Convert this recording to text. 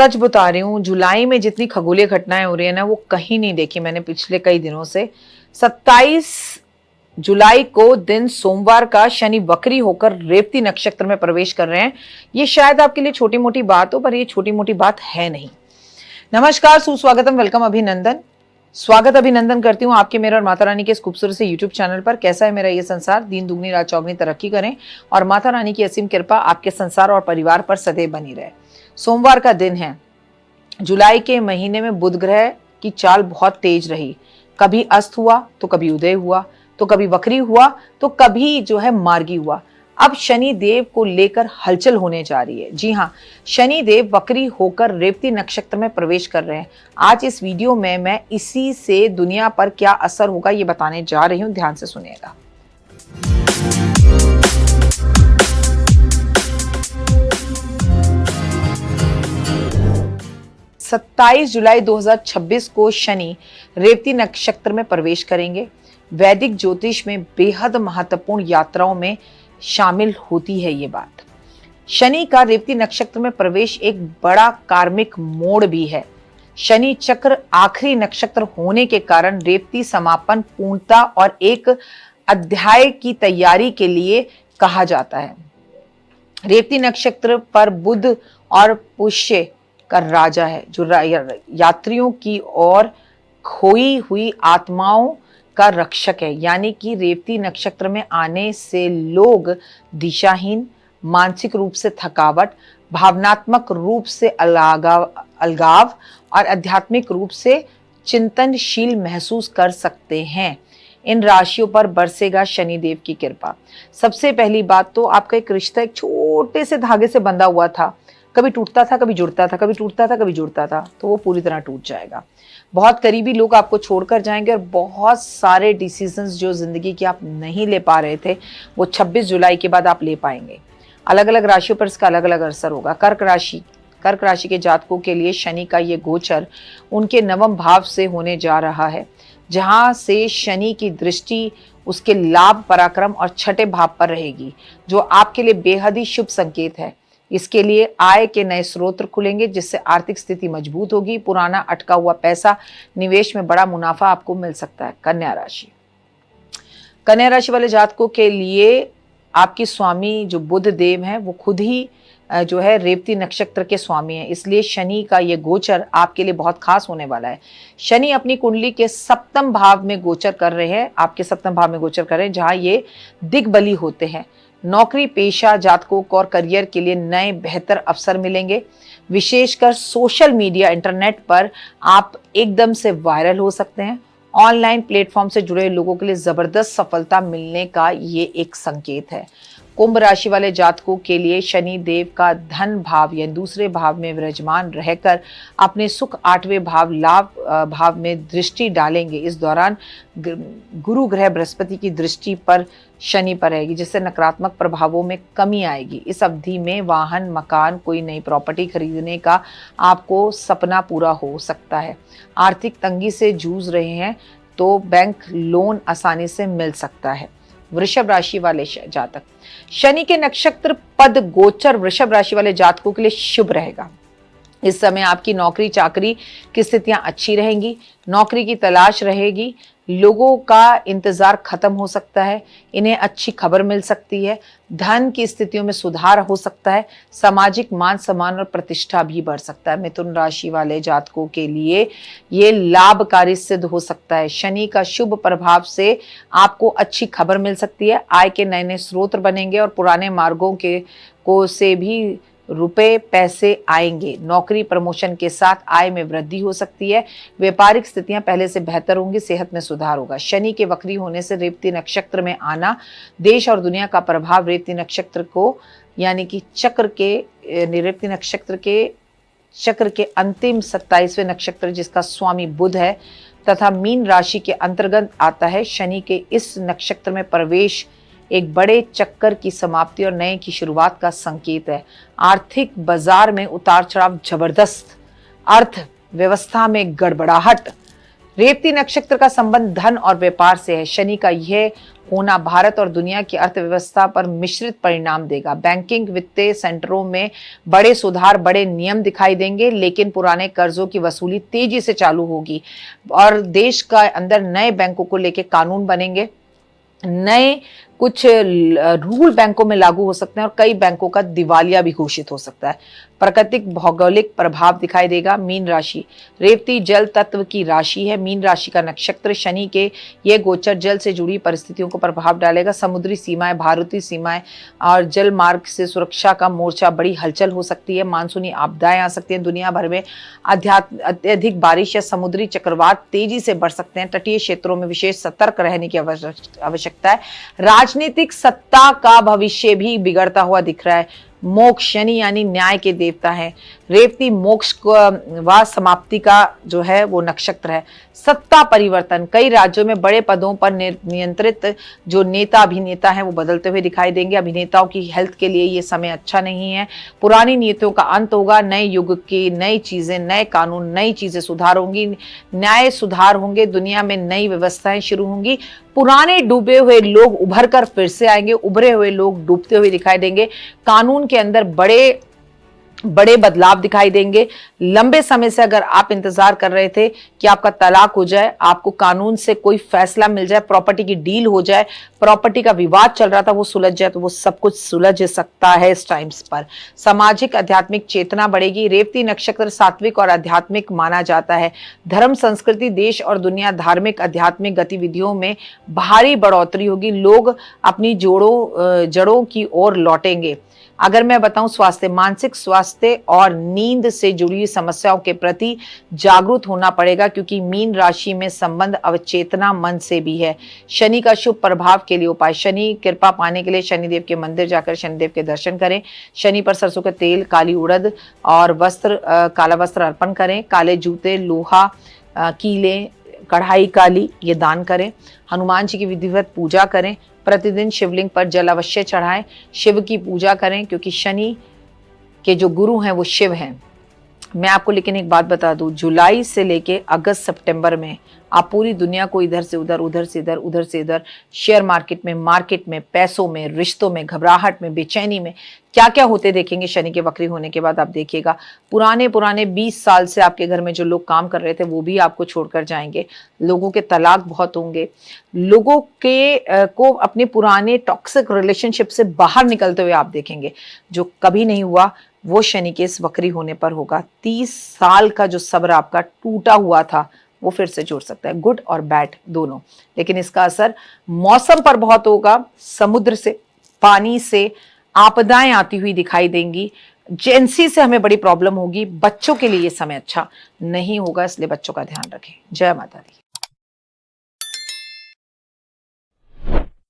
सच बता रही हूँ, जुलाई में जितनी खगोलीय घटनाएं हो रही है ना, वो कहीं नहीं देखी मैंने पिछले कई दिनों से। 27 जुलाई को दिन सोमवार का शनि वक्री होकर रेवती नक्षत्र में प्रवेश कर रहे हैं। ये शायद आपके लिए छोटी मोटी बात हो, पर ये छोटी मोटी बात है नहीं। नमस्कार, सुस्वागतम, वेलकम, अभिनंदन। स्वागत अभिनंदन करती हूँ आपके, मेरे और माता रानी के इस खूबसूरत से यूट्यूब चैनल पर। कैसा है मेरा ये संसार, दिन दुगनी रात चौगनी तरक्की करें और माता रानी की असीम कृपा आपके संसार और परिवार पर सदैव बनी रहे। सोमवार का दिन है। जुलाई के महीने में बुध ग्रह की चाल बहुत तेज रही। कभी अस्त हुआ तो कभी उदय हुआ, तो कभी वक्री हुआ, तो कभी जो है मार्गी हुआ। अब शनि देव को लेकर हलचल होने जा रही है। जी हाँ, शनि देव वक्री होकर रेवती नक्षत्र में प्रवेश कर रहे हैं। आज इस वीडियो में मैं इसी से दुनिया पर क्या असर होगा ये बताने जा रही हूं, ध्यान से सुनिएगा। 27 जुलाई 2026 को शनि रेवती नक्षत्र में प्रवेश करेंगे। वैदिक ज्योतिष में बेहद महत्वपूर्ण यात्राओं में शामिल होती है ये बात। शनि का रेवती नक्षत्र में प्रवेश एक बड़ा कार्मिक मोड़ भी है। शनि चक्र आखिरी नक्षत्र होने के कारण रेवती समापन, पूर्णता और एक अध्याय की तैयारी के लिए कहा जाता है। रेवती नक्षत्र पर बुध और पुष्य का राजा है, जो यात्रियों की ओर खोई हुई आत्माओं का रक्षक है। यानी कि रेवती नक्षत्र में आने से लोग दिशाहीन, मानसिक रूप से थकावट, भावनात्मक रूप से अलगाव और आध्यात्मिक रूप से चिंतनशील महसूस कर सकते हैं। इन राशियों पर बरसेगा शनिदेव की कृपा। सबसे पहली बात तो आपका एक रिश्ता एक छोटे से धागे से बंधा हुआ था, कभी टूटता था, कभी जुड़ता था, कभी टूटता था, कभी जुड़ता था, तो वो पूरी तरह टूट जाएगा। बहुत करीबी लोग आपको छोड़कर जाएंगे और बहुत सारे डिसीजंस जो जिंदगी के आप नहीं ले पा रहे थे, वो 26 जुलाई के बाद आप ले पाएंगे। अलग अलग राशियों पर इसका अलग अलग असर होगा। कर्क राशि के जातकों के लिए शनि का ये गोचर उनके नवम भाव से होने जा रहा है, जहां से शनि की दृष्टि उसके लाभ, पराक्रम और छठे भाव पर रहेगी, जो आपके लिए बेहद ही शुभ संकेत है। इसके लिए आय के नए स्रोत खुलेंगे, जिससे आर्थिक स्थिति मजबूत होगी। पुराना अटका हुआ पैसा, निवेश में बड़ा मुनाफा आपको मिल सकता है। कन्या राशि वाले जातकों के लिए आपकी स्वामी जो बुध देव हैं, वो खुद ही जो है रेवती नक्षत्र के स्वामी हैं। इसलिए शनि का ये गोचर आपके लिए बहुत खास होने वाला है। शनि अपनी कुंडली के सप्तम भाव में गोचर कर रहे हैं, आपके सप्तम भाव में गोचर कर रहे हैं, जहां ये दिग्बली होते हैं। नौकरी पेशा जातकों को और करियर के लिए नए बेहतर अवसर मिलेंगे। विशेषकर सोशल मीडिया, इंटरनेट पर आप एकदम से वायरल हो सकते हैं। ऑनलाइन प्लेटफॉर्म से जुड़े लोगों के लिए जबरदस्त सफलता मिलने का ये एक संकेत है। कुंभ राशि वाले जातकों के लिए शनि देव का धन भाव या दूसरे भाव में विराजमान रहकर अपने सुख आठवें भाव, लाभ भाव में दृष्टि डालेंगे। इस दौरान गुरु ग्रह बृहस्पति की दृष्टि पर शनि पर रहेगी, जिससे नकारात्मक प्रभावों में कमी आएगी। इस अवधि में वाहन, मकान, कोई नई प्रॉपर्टी खरीदने का आपको सपना पूरा हो सकता है। आर्थिक तंगी से जूझ रहे हैं तो बैंक लोन आसानी से मिल सकता है। वृषभ राशि वाले जातक, शनि के नक्षत्र पद गोचर वृषभ राशि वाले जातकों के लिए शुभ रहेगा। इस समय आपकी नौकरी चाकरी की स्थितियां अच्छी रहेंगी। नौकरी की तलाश रहेगी। लोगों का इंतजार खत्म हो सकता है। इन्हें अच्छी खबर मिल सकती है। धन की स्थितियों में सुधार हो सकता है। सामाजिक मान सम्मान और प्रतिष्ठा भी बढ़ सकता है। मिथुन राशि वाले जातकों के लिए ये लाभकारी सिद्ध हो सकता है। शनि का शुभ प्रभाव से आपको अच्छी खबर मिल सकती है। आय के नए नए स्रोत बनेंगे और पुराने मार्गों से भी रुपए पैसे आएंगे। नौकरी प्रमोशन के साथ आय में वृद्धि हो सकती है। व्यापारिक स्थितियां पहले से बेहतर होंगी। सेहत में सुधार होगा। शनि के वक्री होने से रेवती नक्षत्र में आना, देश और दुनिया का प्रभाव रेवती नक्षत्र को, यानी कि रेवती नक्षत्र के अंतिम 27वें नक्षत्र जिसका स्वामी बुध है तथा मीन राशि के अंतर्गत आता है। शनि के इस नक्षत्र में प्रवेश एक बड़े चक्कर की समाप्ति और नए की शुरुआत का संकेत है। आर्थिक बाजार में उतार चढ़ाव जबरदस्त, अर्थव्यवस्था में गड़बड़ाहट, रेवती नक्षत्र का संबंध धन और व्यापार से है। शनि का यह होना भारत और दुनिया की अर्थव्यवस्था पर मिश्रित परिणाम देगा। बैंकिंग वित्तीय सेंटरों में बड़े सुधार, बड़े नियम दिखाई देंगे, लेकिन पुराने कर्जों की वसूली तेजी से चालू होगी और देश का अंदर नए बैंकों को लेकर कानून बनेंगे। नए कुछ रूल बैंकों में लागू हो सकते हैं और कई बैंकों का दिवालिया भी घोषित हो सकता है। प्राकृतिक भौगोलिक प्रभाव दिखाई देगा। मीन राशि, रेवती जल तत्व की राशि है। मीन राशि का नक्षत्र, शनि के ये गोचर जल से जुड़ी परिस्थितियों को प्रभाव डालेगा। समुद्री सीमाएं, भारतीय सीमाएं और जल मार्ग से सुरक्षा का मोर्चा बड़ी हलचल हो सकती है। मानसूनी आपदाएं आ सकती हैं। दुनिया भर में अत्यधिक बारिश या समुद्री चक्रवात तेजी से बढ़ सकते हैं। तटीय क्षेत्रों में विशेष सतर्क रहने की आवश्यकता है। राजनीतिक सत्ता का भविष्य भी बिगड़ता हुआ दिख रहा है। मोक्ष, शनि यानी न्याय के देवता है। रेवती मोक्ष व समाप्ति का जो है वो नक्षत्र है। सत्ता परिवर्तन, कई राज्यों में बड़े पदों पर नियंत्रित जो नेता अभिनेता हैं वो बदलते हुए दिखाई देंगे। अभिनेताओं की हेल्थ के लिए ये समय अच्छा नहीं है। पुरानी नीतियों का अंत होगा। नए युग की नई चीजें, नए कानून, नई चीजें सुधार होंगी, न्याय सुधार होंगे। दुनिया में नई व्यवस्थाएं शुरू होंगी। पुराने डूबे हुए लोग उभर कर फिर से आएंगे, उभरे हुए लोग डूबते हुए दिखाई देंगे। कानून के अंदर बड़े बदलाव दिखाई देंगे। लंबे समय से अगर आप इंतजार कर रहे थे कि आपका तलाक हो जाए, आपको कानून से कोई फैसला मिल जाए, प्रॉपर्टी की डील हो जाए, प्रॉपर्टी का विवाद चल रहा था वो सुलझ जाए, तो वो सब कुछ सुलझ सकता है इस टाइम्स पर। सामाजिक आध्यात्मिक चेतना बढ़ेगी। रेवती नक्षत्र सात्विक और आध्यात्मिक माना जाता है। धर्म, संस्कृति, देश और दुनिया, धार्मिक आध्यात्मिक गतिविधियों में भारी बढ़ोतरी होगी। लोग अपनी जड़ों की ओर लौटेंगे। अगर मैं बताऊं स्वास्थ्य, मानसिक स्वास्थ्य और नींद से जुड़ी समस्याओं के प्रति जागरूक होना पड़ेगा, क्योंकि मीन राशि में संबंध अवचेतना मन से भी है। शनि का शुभ प्रभाव के लिए उपाय, शनि कृपा पाने के लिए शनिदेव के मंदिर जाकर शनिदेव के दर्शन करें। शनि पर सरसों का तेल, काली उड़द और काला वस्त्र अर्पण करें। काले जूते, लोहा, कीले, कढ़ाई काली ये दान करें। हनुमान जी की विधिवत पूजा करें। प्रतिदिन शिवलिंग पर जल अवश्य चढ़ाएं। शिव की पूजा करें, क्योंकि शनि के जो गुरु हैं वो शिव हैं। मैं आपको लेकिन एक बात बता दूं, जुलाई से लेके अगस्त सितंबर में आप पूरी दुनिया को इधर से उधर, उधर से इधर, उधर से इधर, शेयर मार्केट में, पैसों में, रिश्तों में, घबराहट में, बेचैनी में क्या क्या होते देखेंगे शनि के वक्री होने के बाद। आप देखिएगा पुराने 20 साल से आपके घर में जो लोग काम कर रहे थे वो भी आपको छोड़कर जाएंगे। लोगों के तलाक बहुत होंगे। लोगों के को अपने पुराने टॉक्सिक रिलेशनशिप से बाहर निकलते हुए आप देखेंगे। जो कभी नहीं हुआ वो शनि के इस वक्री होने पर होगा। 30 साल का जो सब्र आपका टूटा हुआ था वो फिर से जुड़ सकता है, गुड और बैड दोनों। लेकिन इसका असर मौसम पर बहुत होगा। समुद्र से, पानी से आपदाएं आती हुई दिखाई देंगी। जेंसी से हमें बड़ी प्रॉब्लम होगी। बच्चों के लिए ये समय अच्छा नहीं होगा, इसलिए बच्चों का ध्यान रखें। जय माता दी।